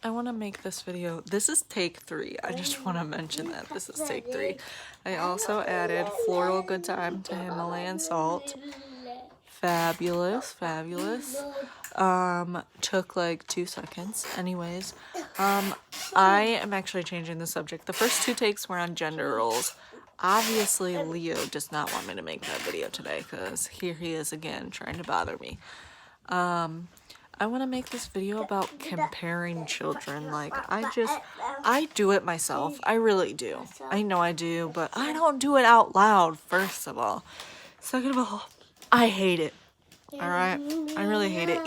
I want to make this video. This is take 3. I just want to mention that this is take 3. I also added Floral Good Time to Himalayan Salt. Fabulous, fabulous. Took like 2 seconds. Anyways, I am actually changing the subject. The first 2 takes were on gender roles. Obviously, Leo does not want me to make that video today because here he is again trying to bother me. I want to make this video about comparing children. Like, I do it myself. I really do. I know I do, but I don't do it out loud, first of all. Second of all, I hate it. Alright? I really hate it.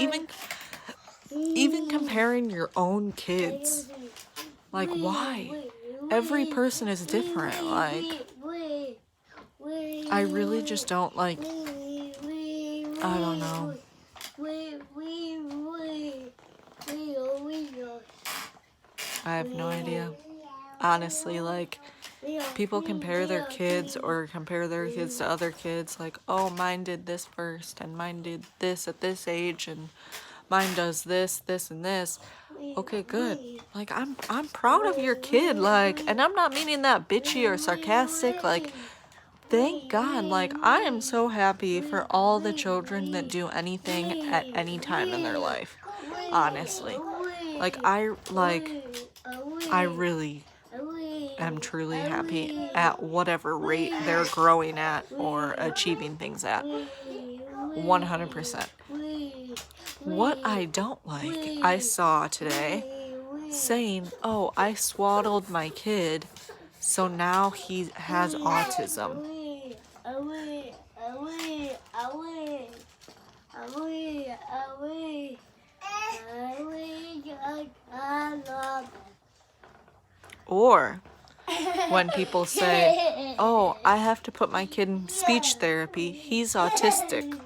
Even comparing your own kids. Like, why? Every person is different. Like, I really just don't like, I don't know. I have no idea. Honestly, like, people compare their kids or compare their kids to other kids. Like, oh, mine did this first, and mine did this at this age, and mine does this, this, and this. Okay, good. Like, I'm proud of your kid. Like, and I'm not meaning that bitchy or sarcastic. Like, thank God. Like, I am so happy for all the children that do anything at any time in their life. Honestly. Like, I really am truly happy at whatever rate they're growing at or achieving things at. 100%. What I don't like, I saw today saying, oh, I swaddled my kid, so now he has autism. Or when people say, oh, I have to put my kid in speech therapy, he's autistic.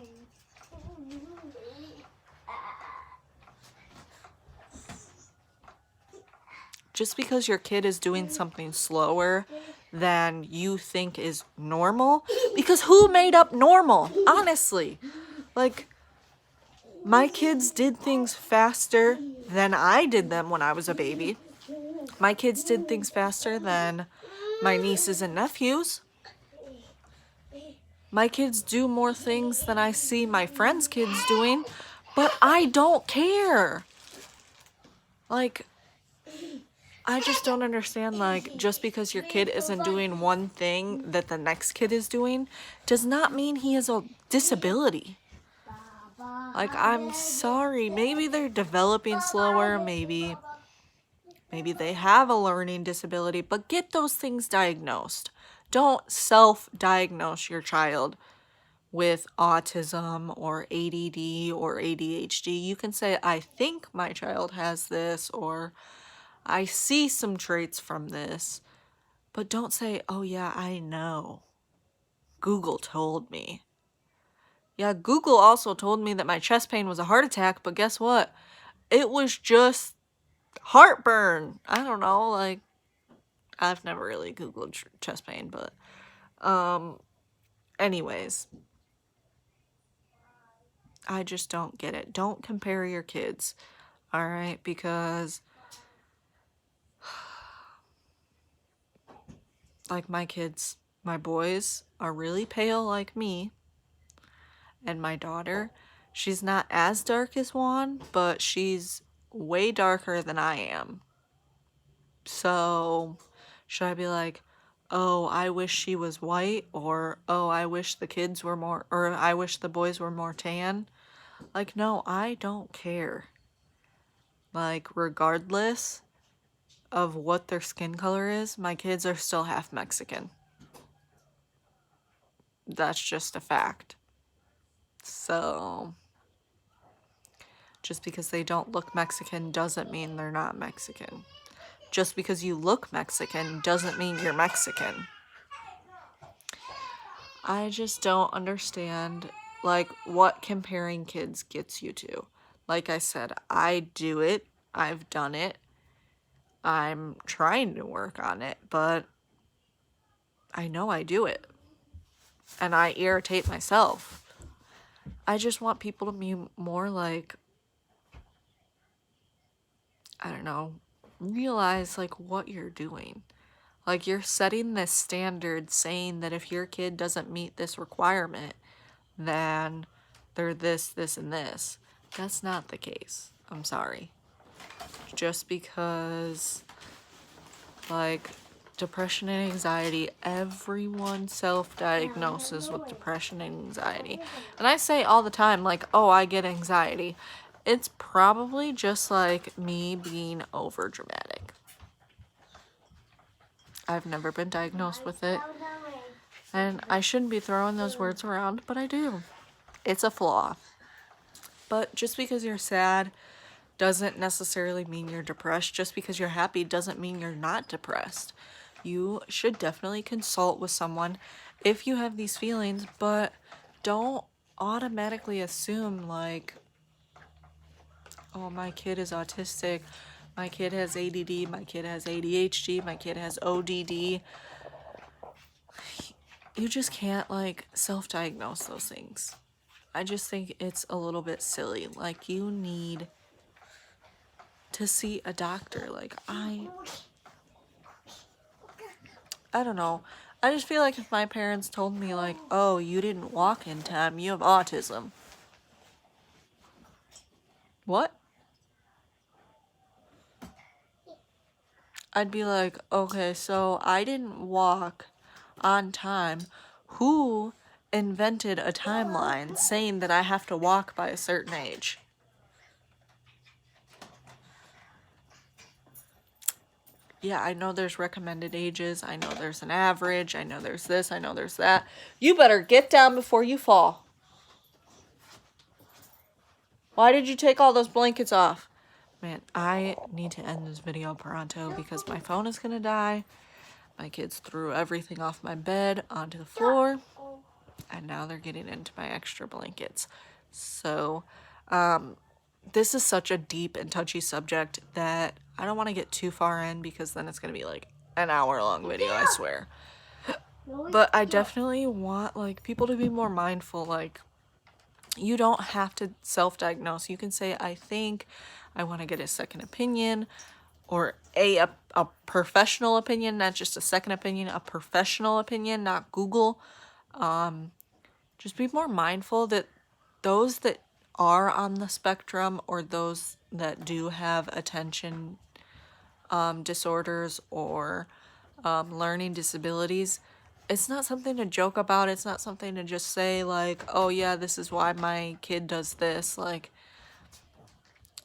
Just because your kid is doing something slower than you think is normal, because who made up normal? Honestly, like, my kids did things faster than I did them when I was a baby. My kids did things faster than my nieces and nephews. My kids do more things than I see my friends' kids doing, but I don't care. Like, I just don't understand, like, just because your kid isn't doing one thing that the next kid is doing does not mean he has a disability. Like, I'm sorry, maybe they're developing slower, maybe they have a learning disability, but get those things diagnosed. Don't self-diagnose your child with autism or ADD or ADHD. You can say, I think my child has this, or I see some traits from this, but don't say, oh yeah, I know. Google told me. Yeah, Google also told me that my chest pain was a heart attack, but guess what? It was just heartburn. I don't know, like, I've never really Googled chest pain, but, anyways. I just don't get it. Don't compare your kids, alright? Because, like, my kids, my boys are really pale like me, and my daughter, she's not as dark as Juan, but she's way darker than I am. So, should I be like, oh, I wish she was white, or, oh, I wish the kids were more, or I wish the boys were more tan? Like, no, I don't care. Like, regardless of what their skin color is, my kids are still half Mexican. That's just a fact. So, just because they don't look Mexican doesn't mean they're not Mexican. Just because you look Mexican doesn't mean you're Mexican. I just don't understand, like, what comparing kids gets you to. Like I said, I do it. I've done it. I'm trying to work on it, but I know I do it. And I irritate myself. I just want people to be more like, I don't know, realize like what you're doing. Like you're setting this standard saying that if your kid doesn't meet this requirement, then they're this, this, and this. That's not the case. I'm sorry. Just because, like, depression and anxiety, everyone self-diagnoses with depression and anxiety. And I say all the time, like, oh, I get anxiety. It's probably just like me being over dramatic. I've never been diagnosed with it. And I shouldn't be throwing those words around, but I do. It's a flaw. But just because you're sad doesn't necessarily mean you're depressed. Just because you're happy doesn't mean you're not depressed. You should definitely consult with someone if you have these feelings, but don't automatically assume like, oh, my kid is autistic, my kid has ADD, my kid has ADHD, my kid has ODD. You just can't like self-diagnose those things. I just think it's a little bit silly. Like, you need to see a doctor. Like, I don't know. I just feel like if my parents told me like, oh, you didn't walk in time, you have autism. What? I'd be like, okay, so I didn't walk on time. Who invented a timeline saying that I have to walk by a certain age? Yeah, I know there's recommended ages. I know there's an average. I know there's this. I know there's that. You better get down before you fall. Why did you take all those blankets off? Man, I need to end this video pronto because my phone is going to die. My kids threw everything off my bed onto the floor. And now they're getting into my extra blankets. So, this is such a deep and touchy subject that I don't want to get too far in because then it's going to be like an hour-long video, I swear. But I definitely want like people to be more mindful. Like, you don't have to self-diagnose. You can say, I think I want to get a second opinion, or a professional opinion, not just a second opinion, a professional opinion, not Google. Just be more mindful that those that are on the spectrum or those that do have attention disorders or learning disabilities, it's not something to joke about. It's not something to just say like, oh yeah, this is why my kid does this. Like,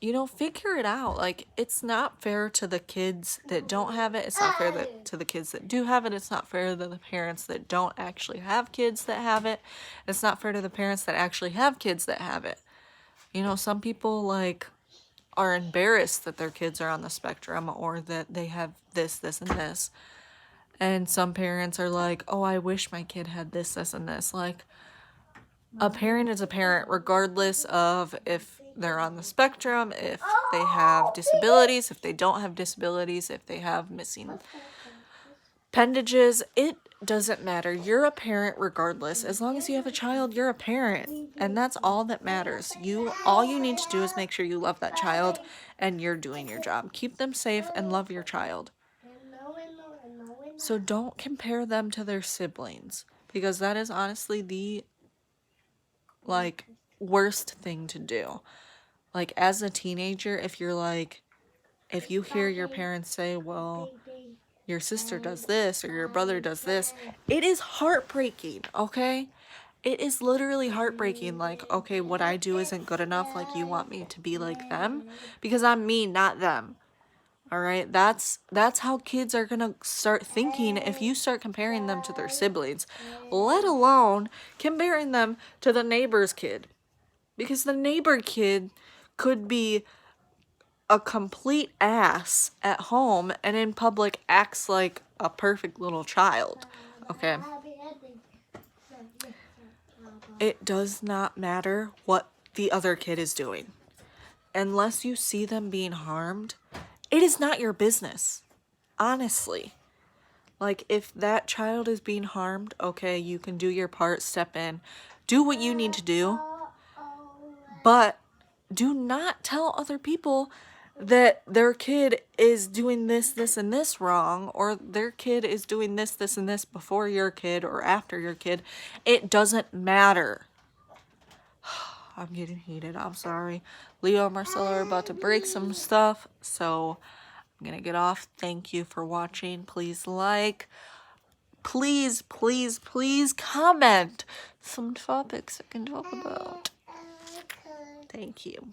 you know, figure it out. Like, it's not fair to the kids that don't have it. It's not fair to the kids that do have it. It's not fair to the parents that don't actually have kids that have it. It's not fair to the parents that actually have kids that have it. You know, some people, like, are embarrassed that their kids are on the spectrum or that they have this, this, and this. And some parents are like, oh, I wish my kid had this, this, and this. Like, a parent is a parent regardless of if they're on the spectrum, if they have disabilities, if they don't have disabilities, if they have missing appendages. It doesn't matter. You're a parent regardless. As long as you have a child, you're a parent. And that's all that matters. All you need to do is make sure you love that child and you're doing your job. Keep them safe and love your child. So don't compare them to their siblings, because that is honestly the like worst thing to do. Like, as a teenager, if you hear your parents say, well, your sister does this or your brother does this, it is heartbreaking, okay? It is literally heartbreaking. Like, okay, what I do isn't good enough. Like, you want me to be like them? Because I'm me, not them. All right? That's how kids are going to start thinking if you start comparing them to their siblings, let alone comparing them to the neighbor's kid. Because the neighbor kid could be a complete ass at home and in public acts like a perfect little child. Okay? It does not matter what the other kid is doing. Unless you see them being harmed, it is not your business. Honestly. Like, if that child is being harmed, okay, you can do your part, step in, do what you need to do. But do not tell other people that their kid is doing this, this, and this wrong, or their kid is doing this, this, and this before your kid or after your kid. It doesn't matter. I'm getting heated. I'm sorry. Leo and Marcella are about to break some stuff, so I'm gonna get off. Thank you for watching. Please like. Please, please, please comment some topics I can talk about. Thank you.